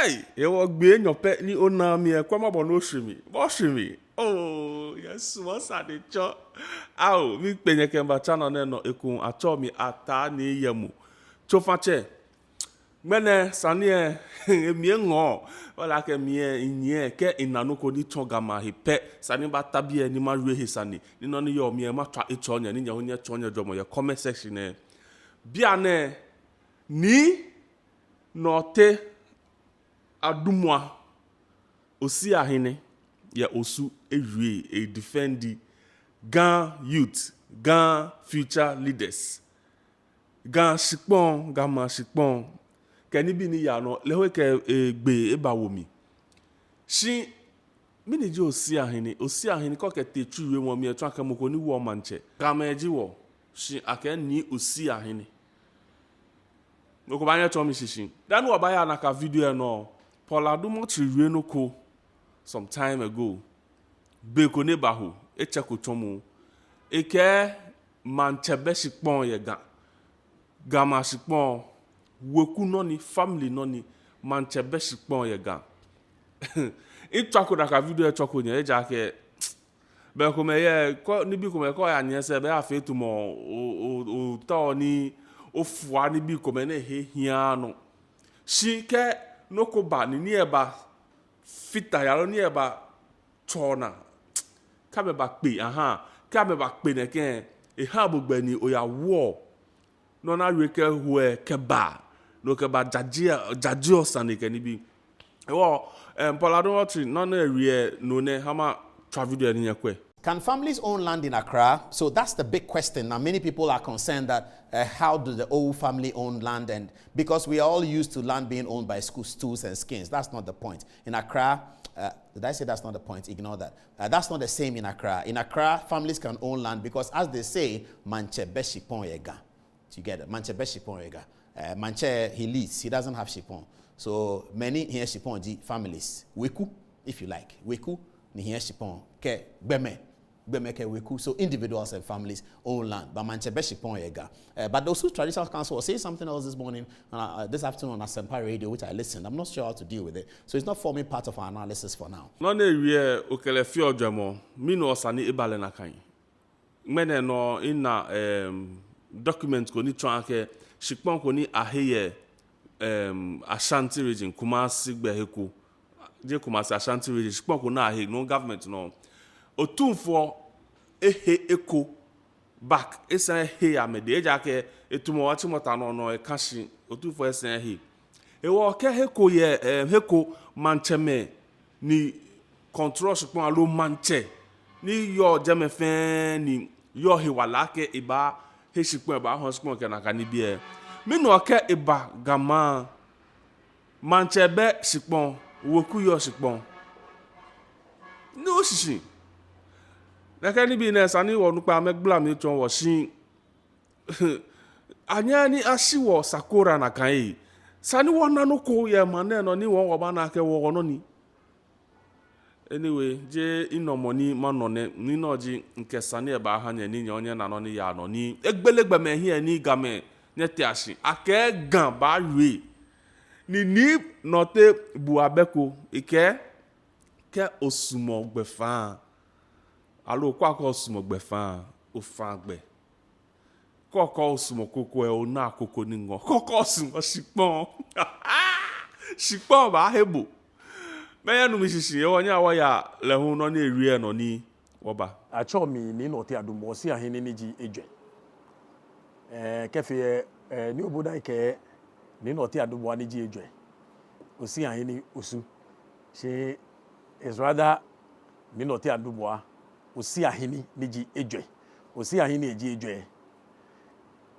Hey, you walk be in your pet ni ona me e kwama bo no hwemi. Oh, yes, what's at the chop? Ow, mi penye kemba channel no ekun acho mi ata ni yemu. Chofache. Mene sanie mi ngo wala ke mi nye ke inanoko ni chongama hipe sani ba tabie ni ma rue hisani ni no ni yo mi ma twa echonya ni nya honya chonya jomo ye comment section e bia ne Nii Nortey adumwa osi ahene ye osu ewie e defend Ga youth, Ga future leaders. Ga shikpon, Ga shikpon. Keni bi ni ya no lewe ke gbe eba wo mi. Shi mini ji osi ahene ko ke te twiwe wo mi eto aka moko ni wo Mantse. Ga meji wo shi ake ni osi ahene. Noko banya to mi shishi. Dan wo ba ya na ka video no Paula Dumo twiwe no ko some time ago. Be ko ne ba ho eche ko tomo. Eke Mantse be shikpon ye ga. Ga ma shikpon weku noni family noni Mantse be shikpon ye ga. Itwako da ka video etwako nya eja ke be ko me ye ko ni bi ko me ko ya nye se be afetu mo o to ni o fua ni bi ko me ne he hia no shi ke no ko ba ni eba fita ya ni eba tona ka me ba pe ka me ba pe ne ke e ha bo gba ni o ya wo no na we ke hoe ke ba no ke ba jaji osane ke ni bi wo Paula Dumo no na ewie no ne hama tra video ni yakwe. Can families own land in Accra? So that's the big question. Now, many people are concerned that how do the old family own land? And because we are all used to land being owned by stools and skins. That's not the point. In Accra, did I say that's not the point? Ignore that. That's not the same in Accra. In Accra, families can own land because, as they say, Mantse be shikpon ye ga. Together, Mantse be shikpon ye ga. Mantse, he leads. He doesn't have shikpon. So many here shikpon families. Weku, if you like. Weku, ni here shikpon. Ke beme. So individuals and families own land. But Mantse be shikpon ye ga. But the Osu Traditional Council was saying something else this morning, this afternoon on Asempa Radio, which I listened. I'm not sure how to deal with it. So it's not forming part of our analysis for now. No ne wie okele fi odwemo. Mi no osani ebale na kan. Mene no ina document ko ni twan ke shikpon ko ni aheye Ashanti region Kumasi Gbeheko. Je Kumasi Ashanti region shikpon ko na ahe no government no. Otumfo ehe eko back esa he amede eja ke etumo wachi mota no e kashi otumfo esa he ewo ke heko ye heko Mantse ni control shipon alo Mantse ni yo jeme fe ni yo he wala ke iba he shipon ba ho shipon ke na ka ni bie me no ke iba gama Mantse be shipon woku yo shipon no shishi na ka ni bi na sani wo nupa megbla mi ton wo shin anya ni asiwo sakora na kan yi sani wo na no ko ye mane no ni wo ba na ke wo no ni anyway je inomoni manone ni no ji nke sani e ba ha nya ni nya onye na no ni ya no ni egbelegbe me hia ni game ne te ashi ake gan ba rue ni Nii Nortey bu abeko ike ke osumo gbefa alo kwa osumo gbefa o fa gbe koko osumo koko e o na koko ni ngo koko osumo shipon shipon ba hebo me ya nu mi shishi e wonya wo ya le hu no na ewie no ni woba acho mi Nii Nortey adumo si ahene ni ji edwen kefe ni obodan ke Nii Nortey adumo ni ji edwen osi ahene osu she is rather Nii Nortey adumo osi ahene ni ji edwen osi ahene eji edwen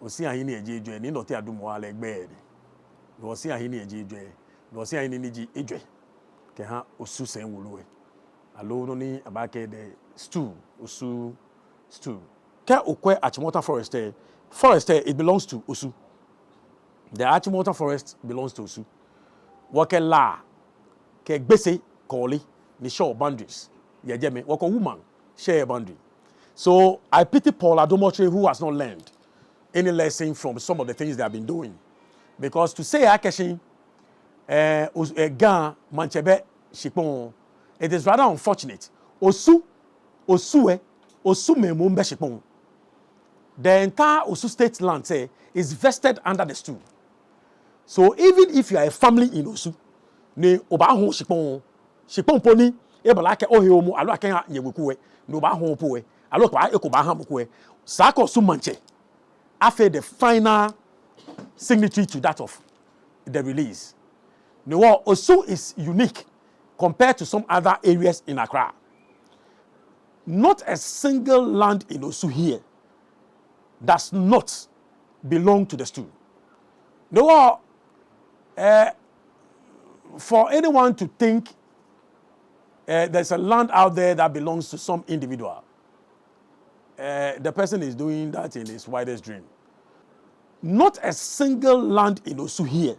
osi ahene eji edwen Nii Nortey adumo ala egbe ni osi ahene eji edwen no osi ahene ni ji edwen ke ha osu sen wuluwe alo no ni abake de stew osu stew ke okwe Achimota forest it belongs to Osu. The Achimota forest belongs to Osu. Wake la ke gbese koli ni shore boundaries ye jeme wako woman share boundary. So I pity Paula Dumo who has not learned any lesson from some of the things they have been doing, because to say Akeshin Ga, Mantse, Shipon. It is rather unfortunate. Osu Memumbe Shipon. The entire Osu state land is vested under the stool. So even if you are a family in Osu, ne obaho Shipon pony, ebalake ohiomu, alo akenha nyewekuwe, no obaho poe, alo kwa ekobaha mukwe, Sako Osu Mantse, after the final signatory to that of the release. No, Osu is unique compared to some other areas in Accra. Not a single land in Osu here does not belong to the stool. No, for anyone to think there's a land out there that belongs to some individual, the person is doing that in his wildest dream. Not a single land in Osu here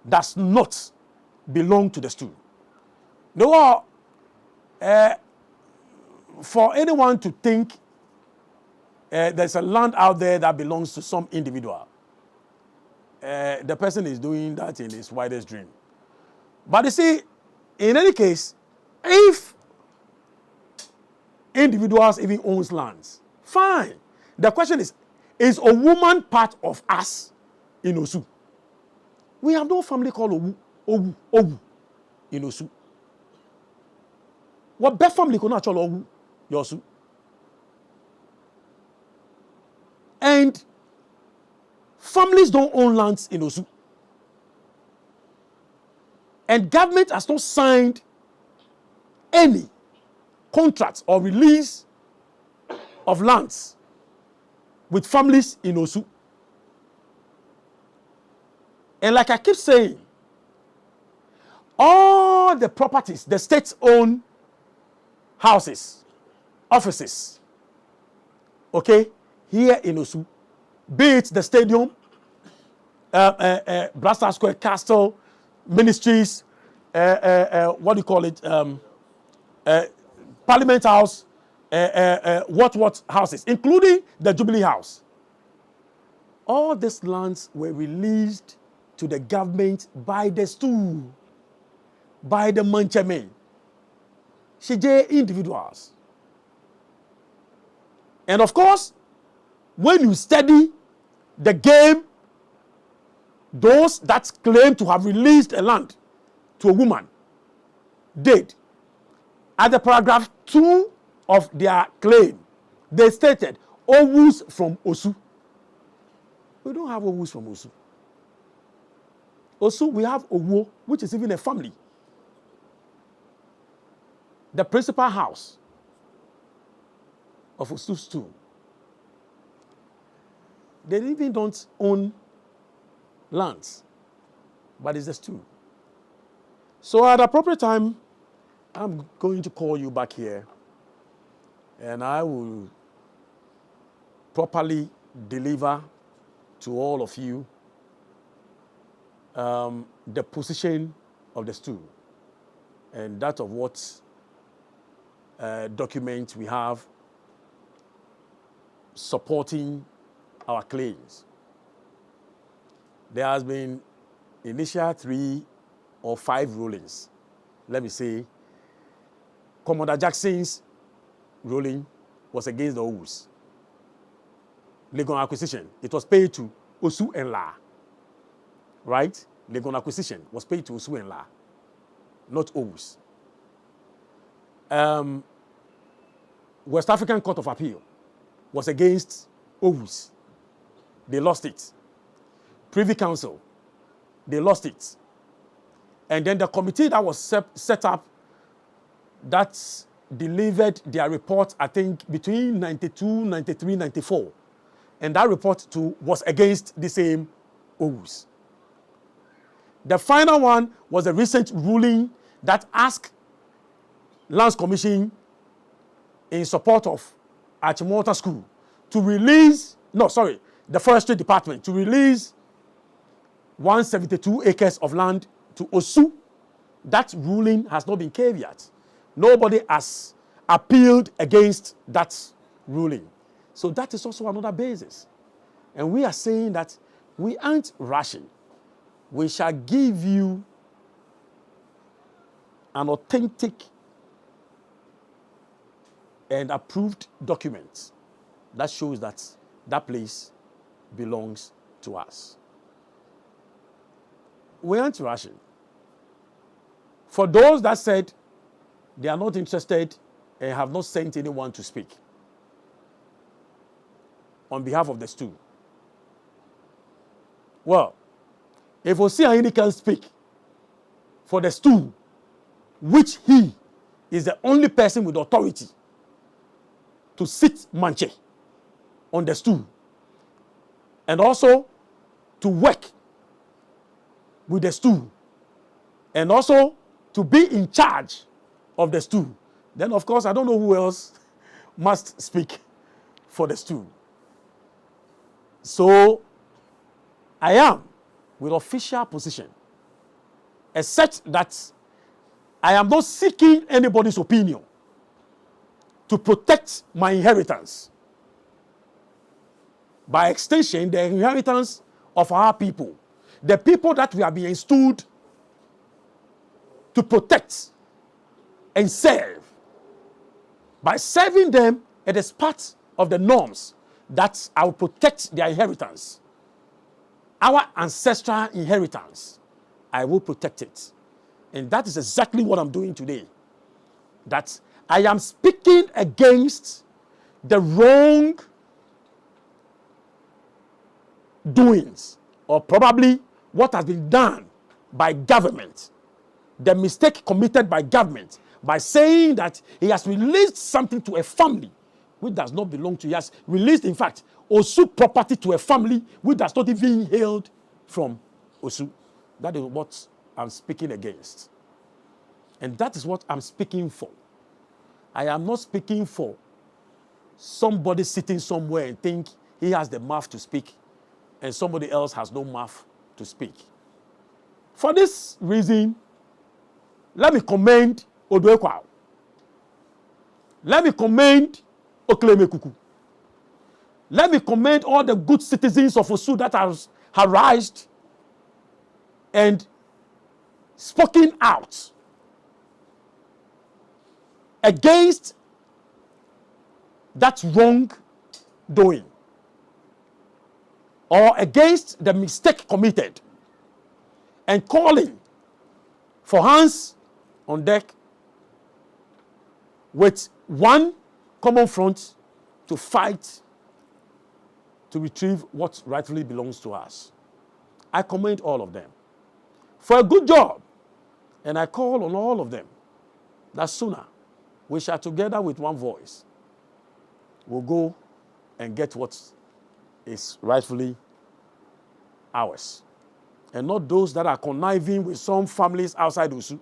does not belong to the stool. No, for anyone to think there's a land out there that belongs to some individual, the person is doing that in his wildest dream. But you see, in any case, if individuals even owns lands, fine. The question is a woman part of us in Osu? We have no family called Owu in Osu. What best family could not call Owu, Yosu? And families don't own lands in Osu. And government has not signed any contracts or release of lands with families in Osu. And like I keep saying, all the properties, the state-owned houses, offices, okay, here in Osu, be it the stadium, Blaster Square Castle, ministries, what do you call it, Parliament House, what houses, including the Jubilee House. All these lands were released to the government by the stool, by the Mantse men, Shije individuals. And of course, when you study the game, those that claim to have released a land to a woman did. At the paragraph 2 of their claim, they stated, Owus from Osu. We don't have Owus from Osu. Osu, we have Owo, which is even a family. The principal house of Osu Stool. They even don't own lands, but it's a stool. So at the appropriate time, I'm going to call you back here, and I will properly deliver to all of you the position of the stool and that of what document we have supporting our claims. There has been initial 3 or 5 rulings. Let me say, Commander Jackson's ruling was against the Owus. Legon acquisition, it was paid to Osu and Ga. Right? Legon acquisition was paid to Osu and Ga, not Owus. West African Court of Appeal was against Owus. They lost it. Privy Council, they lost it. And then the committee that was set up that delivered their report, I think, between 92, 93, 94. And that report too was against the same Owus. The final one was a recent ruling that asked Lands Commission in support of Achimota School to release, the Forestry Department to release 172 acres of land to Osu. That ruling has not been caveat. Nobody has appealed against that ruling. So that is also another basis. And we are saying that we aren't rushing. we shall give you an authentic and approved document that shows that that place belongs to us. We aren't rushing. For those that said they are not interested and have not sent anyone to speak on behalf of the stew, well, if Osu and Ga can speak for the stew, which he is the only person with authority to sit Mantse on the stool, and also to work with the stool, and also to be in charge of the stool, then of course I don't know who else must speak for the stool. So I am with official position, except that I am not seeking anybody's opinion to protect my inheritance. By extension, the inheritance of our people, the people that we have been installed to protect and serve. By serving them, it is part of the norms that I will protect their inheritance. Our ancestral inheritance, I will protect it. And that is exactly what I'm doing today. That I am speaking against the wrong doings, or probably what has been done by government, the mistake committed by government by saying that he has released something to a family which does not belong to. He has released, in fact, Osu property to a family which does not even hailed from Osu. That is what I'm speaking against. And that is what I'm speaking for. I am not speaking for somebody sitting somewhere and think he has the mouth to speak and somebody else has no mouth to speak. For this reason, let me commend Oduekwa. Let me commend Okelemekuku. Let me commend all the good citizens of Osu that have rised and spoken out against that wrong doing or against the mistake committed, and calling for hands on deck with one common front to fight to retrieve what rightfully belongs to us. I commend all of them for a good job, and I call on all of them that sooner we shall together with one voice will go and get what is rightfully ours, and not those that are conniving with some families outside Osu,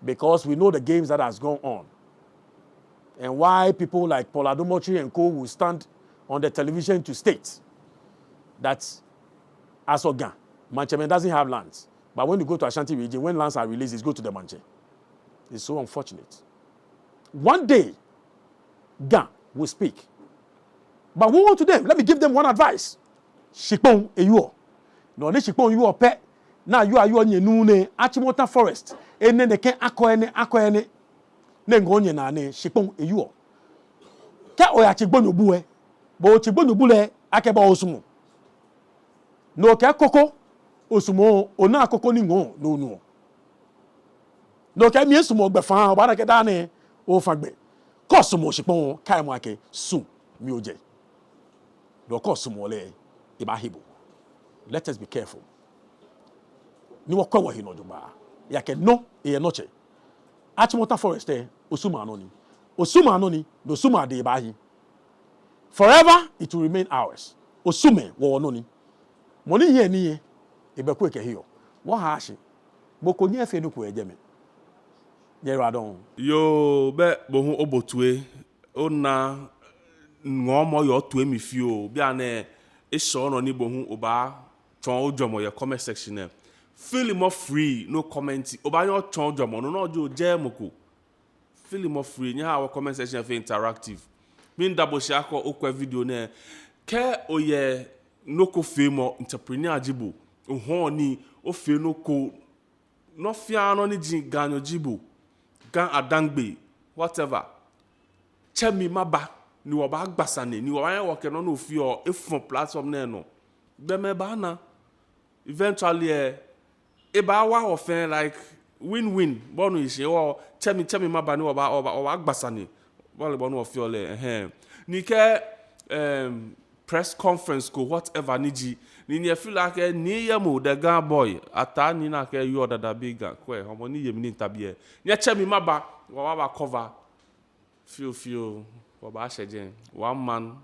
because we know the games that has gone on and why people like Paul Adomochi and co will stand on the television to state that as Osu and Ga, Mantse doesn't have lands, but when you go to Ashanti region, when lands are released, it's go to the Mantse. It's so unfortunate. One day, Ga will speak. But we want to them, let me give them one advice. Shikpon eyuo. No ne shikpon eyuo pe. Na you nye nu ne Achimota forest. Ene ne ken akoene. Ne ngonye na ne shikpon eyuo. Ka oya chigbon obu e. Bo chigbon obu le akeba osumu. No ke koko osumu ona akoko ni ngon no nu. No ke mi esumu ogbefa oba na ke da ne o fagbe. Kosumu shikpon kai mo ake su mi oje. Do kosumu le ibahibo. Let us be careful. Ni wo kwa hino duba. Yake no e noche. Achimota forest osuma anoni. Osuma anoni do suma de ibahi. Forever it will remain ours. Osume wo ononi. Moni ye ni ebeku eke hiyo. Wo ha ashi. Boko ni efe no ku ejeme. Yero adon. Yo be bohu obotue ona ngomo yo tue mi fio bia na eso no ni bohu oba ton ojomo ye comment section e feel more free no comment oba yo ton ojomo no ojo je moko feel more free nya our comment section fe interactive min double share ko okwa video na ke oye no ko fe mo entrepreneur ajibo ohoni ofe no ko no fia no ni jin ganyo jibo gan adangbe whatever chemi maba ni wo ba gbasane ni wo ba yan work no fi o efon platform na no be me ba na eventually e ba wa ofen like win-win bonu ise wo chemi maba ni wo ba gbasane bole bonu o fi ole ni ke press conference ko whatever ni ji ni feel like ni yemu the Ga boy ata ni na ke yo dada biga kwe homo ni yemi ni tabie ni chemi maba wo ba cover feel wo ba sheje one man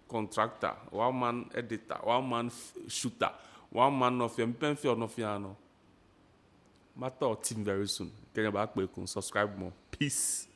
contractor one man editor one man shooter one man of empenfi no fiano matter team very soon kenya ba pe kun subscribe more peace